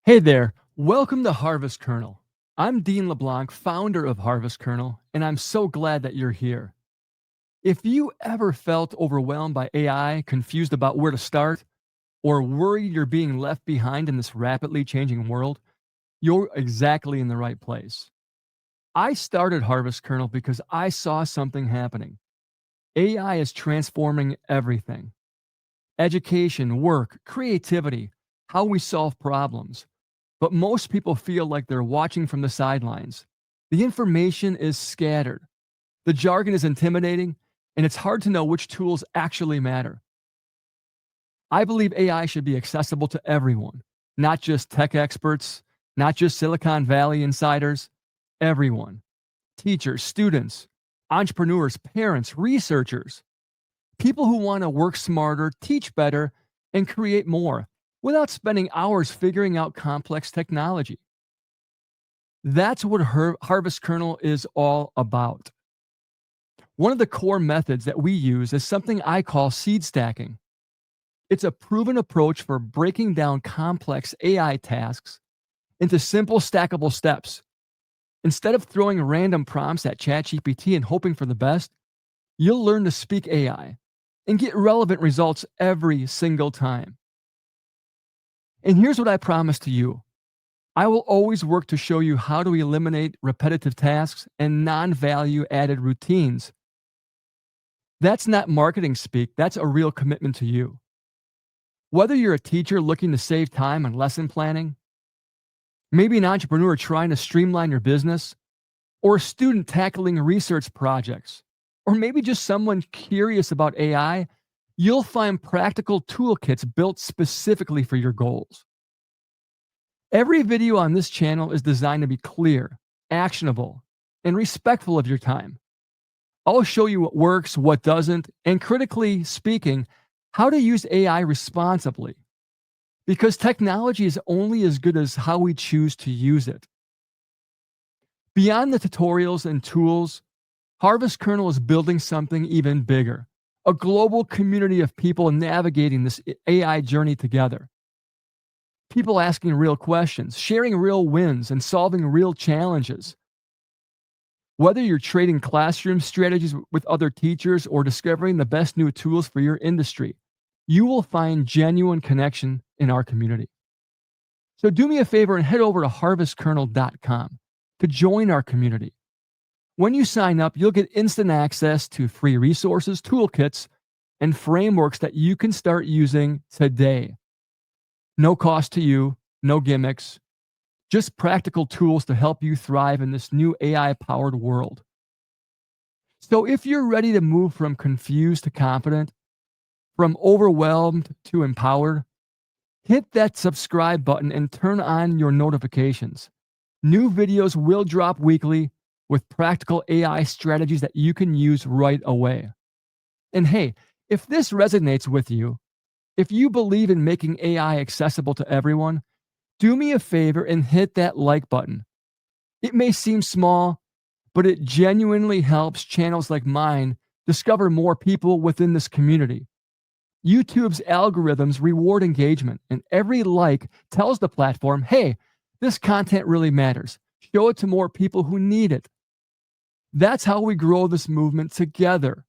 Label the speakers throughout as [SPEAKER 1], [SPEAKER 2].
[SPEAKER 1] Hey there, welcome to Harvest Kernel. I'm Dean LeBlanc, founder of Harvest Kernel, and I'm so glad that you're here. If you ever felt overwhelmed by AI, confused about where to start, or worried you're being left behind in this rapidly changing world, you're exactly in the right place. I started Harvest Kernel because I saw something happening. AI is transforming everything: education, work, creativity, how we solve problems. But most people feel like they're watching from the sidelines. The information is scattered, the jargon is intimidating, and it's hard to know which tools actually matter. I believe AI should be accessible to everyone, not just tech experts, not just Silicon Valley insiders, everyone. Teachers, students, entrepreneurs, parents, researchers, people who want to work smarter, teach better, and create more without spending hours figuring out complex technology. That's what Harvest Kernel is all about. One of the core methods that we use is something I call seed stacking. It's a proven approach for breaking down complex AI tasks into simple stackable steps. Instead of throwing random prompts at ChatGPT and hoping for the best, you'll learn to speak AI and get relevant results every single time. And here's what I promise to you: I will always work to show you how to eliminate repetitive tasks and non value added routines. That's not marketing speak, that's a real commitment to you. Whether you're a teacher looking to save time on lesson planning, maybe an entrepreneur trying to streamline your business, or a student tackling research projects, or maybe just someone curious about AI, you'll find practical toolkits built specifically for your goals. Every video on this channel is designed to be clear, actionable, and respectful of your time. I'll show you what works, what doesn't, and critically speaking, how to use AI responsibly. Because technology is only as good as how we choose to use it. Beyond the tutorials and tools, Harvest Kernel is building something even bigger: a global community of people navigating this AI journey together. People asking real questions, sharing real wins, and solving real challenges. Whether you're trading classroom strategies with other teachers or discovering the best new tools for your industry, you will find genuine connection in our community. So do me a favor and head over to harvestkernel.com to join our community. When you sign up, you'll get instant access to free resources, toolkits, and frameworks that you can start using today. No cost to you, no gimmicks, just practical tools to help you thrive in this new AI powered world. So if you're ready to move from confused to confident, from overwhelmed to empowered, hit that subscribe button and turn on your notifications. New videos will drop weekly with practical AI strategies that you can use right away. And hey, if this resonates with you, if you believe in making AI accessible to everyone, do me a favor and hit that like button. It may seem small, but it genuinely helps channels like mine discover more people within this community. YouTube's algorithms reward engagement, and every like tells the platform, hey, this content really matters. Show it to more people who need it. That's how we grow this movement together.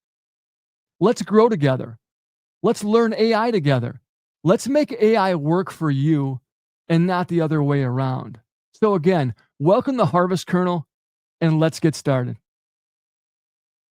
[SPEAKER 1] Let's grow together. Let's learn AI together. Let's make AI work for you and not the other way around. So again, welcome to Harvest Kernel, and let's get started.